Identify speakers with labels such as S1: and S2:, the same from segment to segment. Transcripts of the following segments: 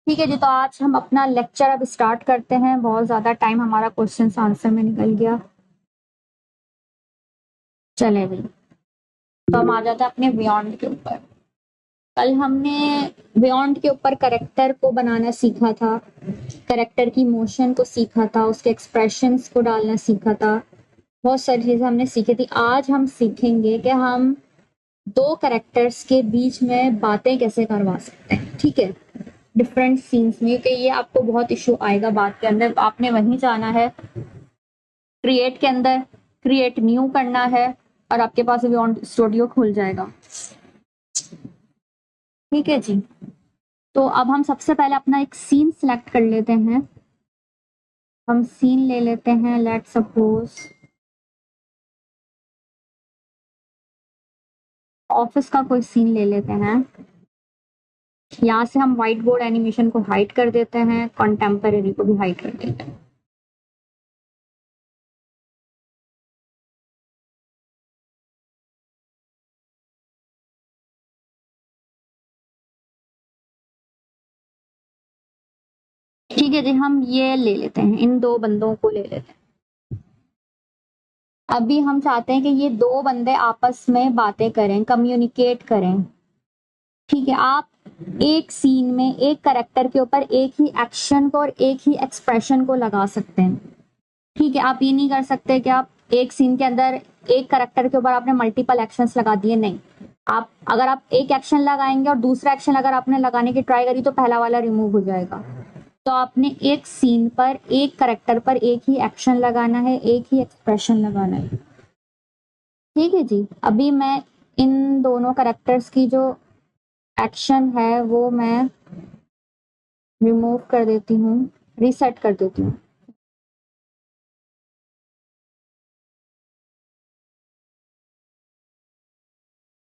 S1: ठीक है जी, तो आज हम अपना लेक्चर अब स्टार्ट करते हैं। बहुत ज्यादा टाइम हमारा क्वेश्चन आंसर में निकल गया। चले भाई, तो हम आ जाते हैं अपने बियॉन्ड के ऊपर। कल हमने बियॉन्ड के ऊपर करेक्टर को बनाना सीखा था, करेक्टर की मोशन को सीखा था, उसके एक्सप्रेशंस को डालना सीखा था। बहुत सारी चीजें हमने सीखी थी। आज हम सीखेंगे कि हम दो करेक्टर्स के बीच में बातें कैसे करवा सकते हैं। ठीक है, डिफरेंट सीन्स में, क्योंकि ये आपको बहुत इशू आएगा बात के अंदर। आपने वहीं जाना है, क्रिएट के अंदर क्रिएट न्यू करना है और आपके पास बियॉन्ड स्टूडियो खुल जाएगा। ठीक है जी, तो अब हम सबसे पहले अपना एक सीन सिलेक्ट कर लेते हैं। हम सीन ले लेते हैं, लेट सपोज ऑफिस का कोई सीन ले लेते हैं। यहाँ से हम व्हाइट बोर्ड एनिमेशन को हाइड कर देते हैं, कॉन्टेम्परेरी को भी हाइड कर देते हैं। ठीक है जी, हम ये ले लेते हैं, इन दो बंदों को ले लेते हैं। अभी हम चाहते हैं कि ये दो बंदे आपस में बातें करें, कम्युनिकेट करें। ठीक है, आप एक सीन में एक करेक्टर के ऊपर एक ही एक्शन को और एक ही एक्सप्रेशन को लगा सकते हैं। ठीक है, आप ये नहीं कर सकते कि आप एक सीन के अंदर एक करेक्टर के ऊपर आपने मल्टीपल एक्शंस लगा दिए। नहीं, आप अगर आप एक एक्शन लगाएंगे और दूसरा एक्शन अगर आपने लगाने की ट्राई करी तो पहला वाला रिमूव हो जाएगा। तो आपने एक सीन पर एक करेक्टर पर एक ही एक्शन लगाना है, एक ही एक्सप्रेशन लगाना है। ठीक है जी, अभी मैं इन दोनों करेक्टर्स की जो एक्शन है वो मैं रिमूव कर देती हूँ, रीसेट कर देती हूँ।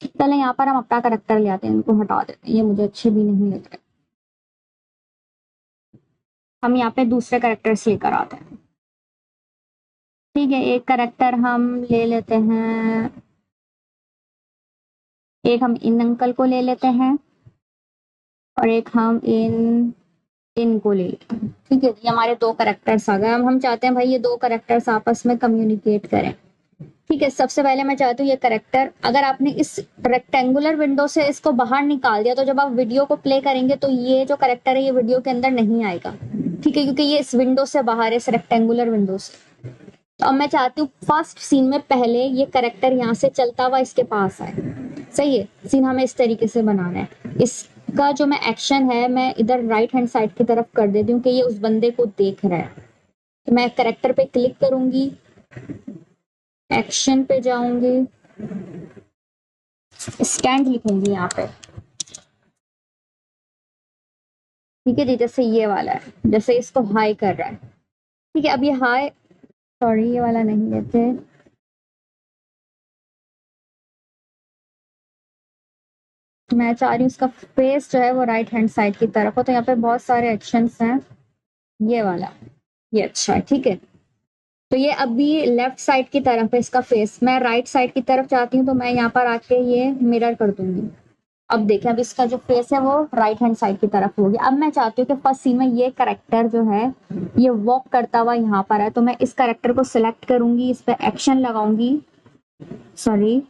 S1: चले यहाँ पर हम अपना करेक्टर ले आते हैं, इनको हटा देते हैं, ये मुझे अच्छे भी नहीं लग रहे। हम यहाँ पे दूसरे करेक्टर से लेकर आते हैं। ठीक है, एक करेक्टर हम ले लेते हैं, एक हम इन अंकल को ले लेते हैं और एक हम इनको ले लेते हैं। ठीक है, ये हमारे दो करेक्टर्स आ गए। अब हम चाहते हैं भाई ये दो करेक्टर्स आपस में कम्युनिकेट करें। ठीक है, सबसे पहले मैं चाहती हूँ ये करेक्टर, अगर आपने इस रेक्टेंगुलर विंडो से इसको बाहर निकाल दिया तो जब आप वीडियो को प्ले करेंगे तो ये जो करेक्टर है ये वीडियो के अंदर नहीं आएगा। ठीक है, क्योंकि ये इस विंडो से बाहर है, इस रेक्टेंगुलर विंडो से। तो अब मैं चाहती हूँ फर्स्ट सीन में पहले ये करेक्टर यहाँ से चलता हुआ इसके पास आए। सही है, सीन हमें इस तरीके से बनाना है। इसका जो मैं एक्शन है मैं इधर राइट हैंड साइड की तरफ कर देती हूँ कि ये उस बंदे को देख रहा है। तो मैं करेक्टर पे क्लिक करूंगी, एक्शन पे जाऊंगी, स्टैंड लिखूंगी यहाँ पे। ठीक है जी, जैसे ये वाला है, जैसे इसको हाई कर रहा है। ठीक है, अब ये हाई, सॉरी ये वाला नहीं लेते, मैं चाह रही हूँ इसका फेस जो है वो राइट हैंड साइड की तरफ हो। तो यहाँ पे बहुत सारे एक्शंस हैं, ये वाला, ये अच्छा है। ठीक है, तो ये अभी लेफ्ट साइड की तरफ है इसका फेस, मैं राइट साइड की तरफ चाहती हूँ तो मैं यहाँ पर आके ये मिरर कर दूंगी। अब देखें, अब इसका जो फेस है वो राइट हैंड साइड की तरफ होगी। अब मैं चाहती हूँ कि फर्स्ट सीन में ये करेक्टर जो है ये वॉक करता हुआ यहाँ पर है, तो मैं इस करेक्टर को सिलेक्ट करूंगी, इस पर एक्शन लगाऊंगी, सॉरी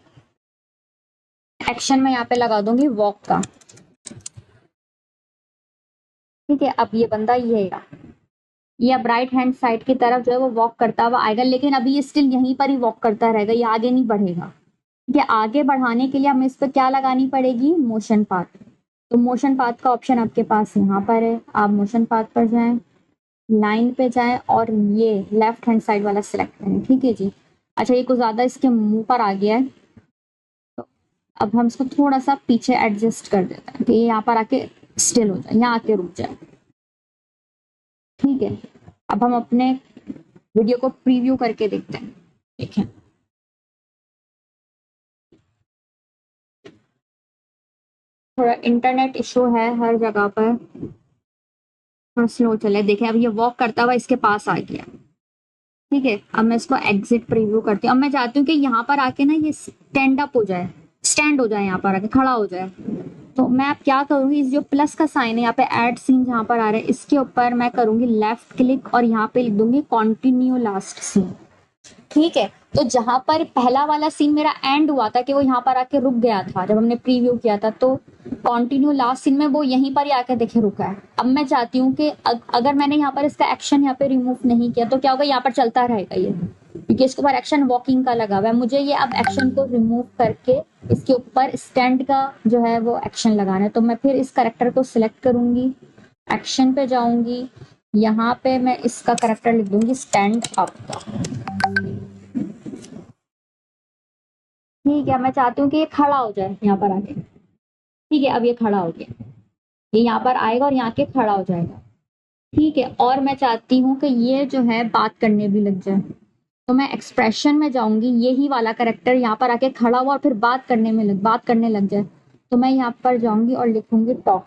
S1: एक्शन में यहाँ पे लगा दूंगी वॉक का। ठीक है, अब ये बंदा ये अब राइट हैंड साइड की तरफ जो है वो वॉक करता हुआ आएगा, लेकिन अभी ये स्टिल यहीं पर ही वॉक करता रहेगा, ये आगे नहीं बढ़ेगा। ठीक है, आगे बढ़ाने के लिए हमें इस पर क्या लगानी पड़ेगी, मोशन पाथ। तो मोशन पाथ का ऑप्शन आपके पास यहाँ पर है, आप मोशन पाथ पर जाएं, लाइन पे जाएं और ये लेफ्ट हैंड साइड वाला सिलेक्ट करें। ठीक है जी, अच्छा ये कुछ ज्यादा इसके मुंह पर आ गया है, तो अब हम इसको थोड़ा सा पीछे एडजस्ट कर देते हैं कि ये यहाँ पर आके स्टिल हो जाए, यहाँ आके रुक जाए। ठीक है, अब हम अपने वीडियो को प्रीव्यू करके देखते हैं। देखें, थोड़ा इंटरनेट इशू है हर जगह पर, थोड़ा स्लो चले। देखें, अब ये वॉक करता हुआ इसके पास आ गया। ठीक है, अब मैं इसको एग्जिट प्रीव्यू करती हूँ। अब मैं चाहती हूँ कि यहाँ पर आके ना ये स्टैंड अप हो जाए, स्टैंड हो जाए, यहाँ पर आके खड़ा हो जाए। तो मैं अब क्या करूंगी, इस जो प्लस का साइन है यहाँ पे ऐड सीन जहाँ पर आ रहा है इसके ऊपर मैं करूंगी लेफ्ट क्लिक और यहाँ पे लिख दूंगी कंटिन्यू लास्ट सीन। ठीक है, तो जहां पर पहला वाला सीन मेरा एंड हुआ था कि वो यहाँ पर आके रुक गया था जब हमने प्रीव्यू किया था, तो कंटिन्यू लास्ट सीन में वो यहीं पर ही आके देखे रुका है। अब मैं चाहती हूँ कि अगर मैंने यहाँ पर इसका एक्शन यहाँ पे रिमूव नहीं किया तो क्या होगा, यहाँ पर चलता रहेगा ये, क्योंकि इसके ऊपर एक्शन वॉकिंग का लगा हुआ है। मुझे ये अब एक्शन को रिमूव करके इसके ऊपर स्टैंड का जो है वो एक्शन लगाना है। तो मैं फिर इस करेक्टर को सिलेक्ट करूंगी, एक्शन पे जाऊंगी, यहाँ पे मैं इसका करेक्टर लिख दूंगी स्टैंड अप का। ठीक है, मैं चाहती हूँ कि ये खड़ा हो जाए यहाँ पर आके। ठीक है, अब ये खड़ा हो गया, ये यहाँ पर आएगा और यहाँ के खड़ा हो जाएगा। ठीक है, और मैं चाहती हूँ कि ये जो है बात करने भी लग जाए, तो मैं एक्सप्रेशन में जाऊंगी, यही वाला करेक्टर यहाँ पर आके खड़ा हुआ और फिर बात करने लग जाए, तो मैं यहाँ पर जाऊंगी और लिखूंगी टॉक।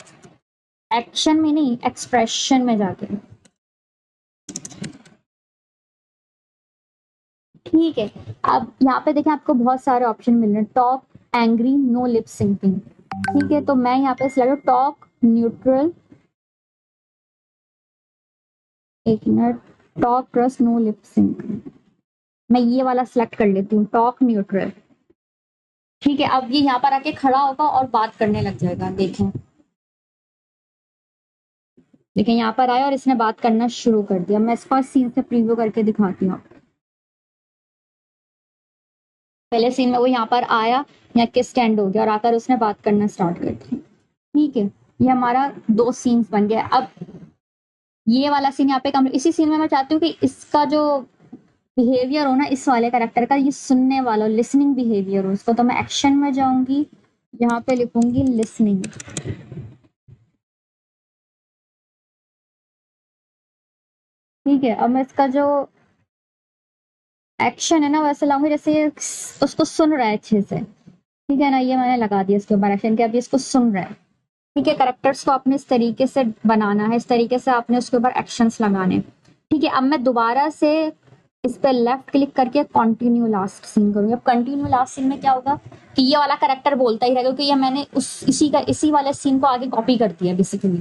S1: एक्शन में नहीं, एक्सप्रेशन में जाके। ठीक है, अब यहाँ पे देखें आपको बहुत सारे ऑप्शन मिल रहे हैं, talk, angry, no lip syncing. ठीक है, तो मैं यहाँ पे सिलेक्ट टॉक, न्यूट्रल, एक minute, talk plus no lip sync, मैं ये वाला सिलेक्ट कर लेती हूँ, टॉक न्यूट्रल। ठीक है, अब ये यहाँ पर आके खड़ा होगा और बात करने लग जाएगा। देखें देखें यहाँ पर आया और इसने बात करना शुरू कर दिया। मैं इस फर्स्ट सीन से प्रीव्यू करके दिखाती हूँ। पहले सीन में वो यहाँ पर आया, यहाँ के स्टैंड हो गया और आकर उसने बात करना स्टार्ट कर दिया। ठीक है, ये हमारा दो सीन्स बन गया। अब ये वाला सीन यहाँ पे कम, इसी सीन में मैं चाहती हूँ कि इसका जो बिहेवियर हो ना इस वाले करेक्टर का, ये सुनने वाला लिसनिंग बिहेवियर हो इसको, तो मैं एक्शन में जाऊंगी, यहाँ पे लिखूंगी लिसनिंग। ठीक है, अब मैं इसका जो एक्शन है ना वैसे लाऊंगी जैसे ये उसको सुन रहा है अच्छे से। ठीक है ना, ये मैंने लगा दिया इसके ऊपर एक्शन के, अब ये इसको सुन रहा है। ठीक है, करेक्टर्स को आपने इस तरीके से बनाना है, इस तरीके से आपने उसके ऊपर एक्शंस लगाने। ठीक है, अब मैं दोबारा से इस पे लेफ्ट क्लिक करके कंटिन्यू लास्ट सीन करूंगी। अब कंटिन्यू लास्ट सीन में क्या होगा कि ये वाला करेक्टर बोलता ही रहेगा, क्योंकि ये मैंने इसी वाले सीन को आगे कॉपी कर दिया बेसिकली।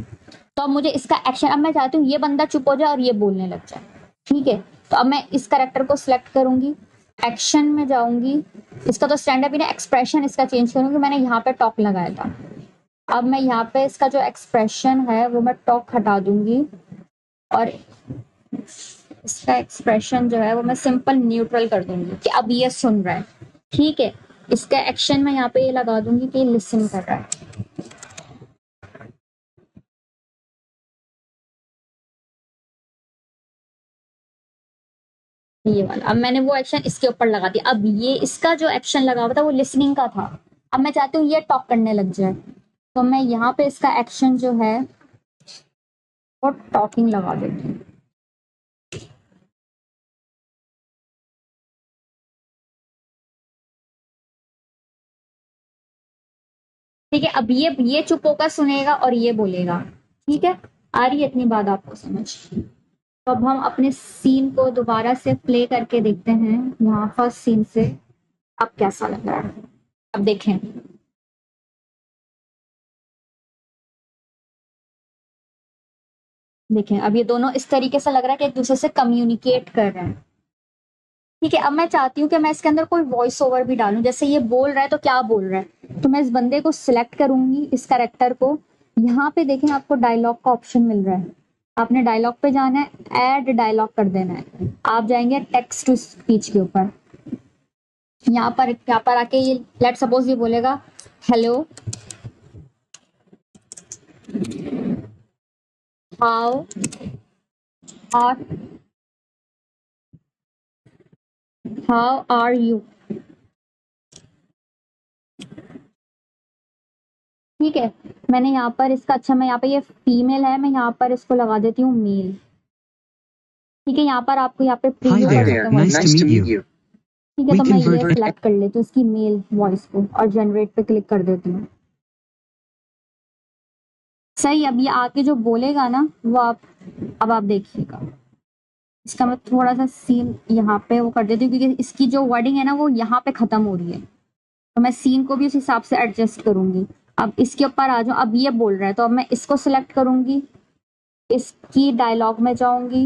S1: तो अब मुझे इसका एक्शन, अब मैं चाहती हूँ ये बंदा चुप हो जाए और ये बोलने लग जाए। ठीक है, तो अब मैं इस करेक्टर को सिलेक्ट करूंगी, एक्शन में जाऊंगी, इसका तो स्टैंड अप ही ना, एक्सप्रेशन इसका चेंज करूंगी। मैंने यहाँ पे टॉक लगाया था, अब मैं यहाँ पे इसका जो एक्सप्रेशन है वो मैं टॉक हटा दूंगी और इसका एक्सप्रेशन जो है वो मैं सिंपल न्यूट्रल कर दूंगी कि अब ये सुन रहा है। ठीक है, इसका एक्शन मैं यहाँ पे ये लगा दूंगी कि लिसन कर रहा है। ये वाला, अब मैंने वो एक्शन इसके ऊपर लगा दिया। अब ये इसका जो एक्शन लगा हुआ था वो लिसनिंग का था, अब मैं चाहती हूँ ये टॉक करने लग जाए, तो मैं यहाँ पे इसका एक्शन जो है वो टॉकिंग लगा देती हूँ। ठीक है, अब ये चुप होकर सुनेगा और ये बोलेगा। ठीक है, आ रही है इतनी बात आपको समझ। तो अब हम अपने सीन को दोबारा से प्ले करके देखते हैं, यहाँ फर्स्ट सीन से अब कैसा लग रहा है। अब देखें, देखें अब ये दोनों इस तरीके से लग रहा है कि एक दूसरे से कम्युनिकेट कर रहे हैं। ठीक है, अब मैं चाहती हूँ कि मैं इसके अंदर कोई वॉइस ओवर भी डालूं, जैसे ये बोल रहा है तो क्या बोल रहा है, तो मैं इस बंदे को सिलेक्ट करूंगी, इस करेक्टर को। यहाँ पे देखें आपको डायलॉग का ऑप्शन मिल रहा है, आपने डायलॉग पे जाना है, ऐड डायलॉग कर देना है। आप जाएंगे टेक्स्ट टू स्पीच के ऊपर, यहाँ पर आके ये लेट सपोज ये बोलेगा hello, how are how are you. ठीक है, मैंने यहाँ पर इसका, अच्छा मैं यहाँ पे ये फीमेल है, मैं यहाँ पर इसको लगा देती हूँ मेल। ठीक है, यहाँ पर आपको यहाँ पे
S2: Hi there, nice to meet you.
S1: ठीक है,
S2: We
S1: तो मैं ये
S2: convert-
S1: सिलेक्ट कर लेती हूँ इसकी मेल वॉइस को और जनरेट पे क्लिक कर देती हूँ। सही, अब ये आके जो बोलेगा ना वो अब आप देखिएगा। इसका मैं थोड़ा सा सीन यहाँ पे वो कर देती हूँ, क्योंकि इसकी जो वर्डिंग है ना वो यहाँ पे खत्म हो रही है, तो मैं सीन को भी उस हिसाब से एडजस्ट करूंगी। अब इसके ऊपर आ जाऊं, अब ये बोल रहा है तो अब मैं इसको सिलेक्ट करूंगी, इसकी डायलॉग में जाऊंगी,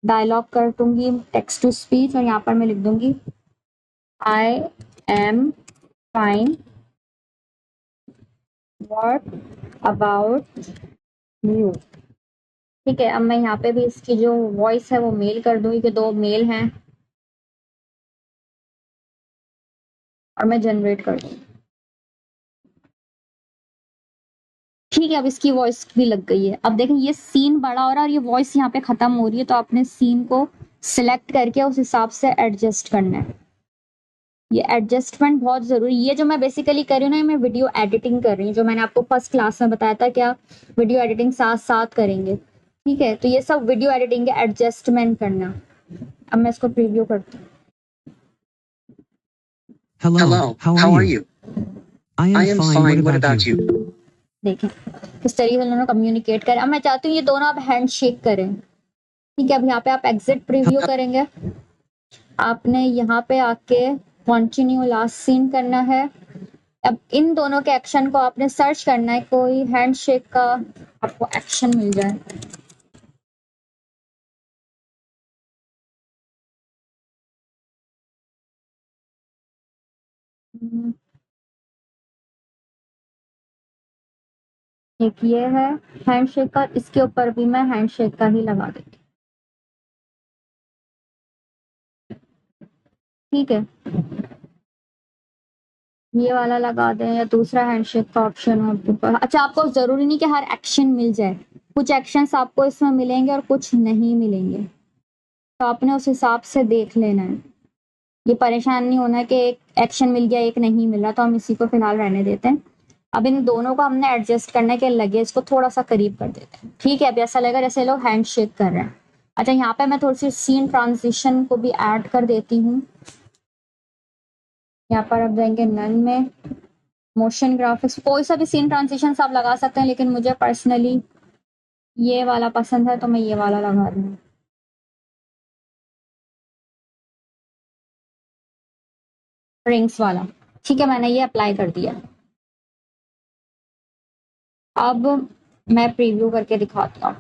S1: डायलॉग कर दूंगी टेक्स्ट टू स्पीच और यहाँ पर मैं लिख दूंगी I am fine, what about you. ठीक है, अब मैं यहाँ पे भी इसकी जो वॉइस है वो मेल कर दूंगी कि दो मेल हैं और मैं जनरेट कर दूंगी। ठीक है, अब इसकी वॉइस भी लग गई है। अब देखें ये सीन बड़ा हो रहा है और ये वॉइस यहाँ पे खत्म हो रही है, तो आपने सीन को सिलेक्ट करके उस हिसाब से एडजस्ट करना है। ये एडजस्टमेंट बहुत जरूरी, ये जो मैं बेसिकली कर रही हूँ ना, मैं वीडियो एडिटिंग कर रही हूँ, जो मैंने आपको फर्स्ट क्लास में बताया था क्या वीडियो एडिटिंग साथ साथ करेंगे। ठीक है, तो ये सब वीडियो एडिटिंग के एडजस्टमेंट करना। अब मैं इसको प्रीव्यू करती हूँ।
S2: Hello, how are you? I am fine, what about you?
S1: देखें किस तरीके से उन्होंने कम्युनिकेट करें। अब मैं चाहती हूँ ये दोनों अब हैंड शेक करें। ठीक है, अब यहाँ पे आप एग्जिट प्रीव्यू करेंगे, आपने यहाँ पे आके कंटिन्यू लास्ट सीन करना है। अब इन दोनों के एक्शन को आपने सर्च करना है, कोई हैंडशेक का आपको एक्शन मिल जाए। एक ये है हैंडशेक का, इसके ऊपर भी मैं हैंडशेक का ही लगा देती हूँ। ठीक है, ये वाला लगा दें या दूसरा हैंडशेक का ऑप्शन हो आपके पास। अच्छा, आपको जरूरी नहीं कि हर एक्शन मिल जाए, कुछ एक्शंस आपको इसमें मिलेंगे और कुछ नहीं मिलेंगे, तो आपने उस हिसाब से देख लेना है। ये परेशान नहीं होना है कि एक एक्शन मिल गया एक नहीं मिल रहा, तो हम इसी को फिलहाल रहने देते हैं। अब इन दोनों को हमने एडजस्ट करने के लगे इसको थोड़ा सा करीब कर देते हैं। ठीक है, अब ऐसा लगेगा जैसे लोग हैंड शेक कर रहे हैं। अच्छा, यहाँ पे मैं थोड़ी सी सीन ट्रांजिशन को भी ऐड कर देती हूँ। यहाँ पर अब जाएंगे नन में, मोशन ग्राफिक्स, कोई सा भी सीन ट्रांजिशन आप लगा सकते हैं, लेकिन मुझे पर्सनली ये वाला पसंद है तो मैं ये वाला लगा रही हूँ, रिंग्स वाला। ठीक है, मैंने ये अप्लाई कर दिया। अब मैं प्रीव्यू करके दिखाती हूँ।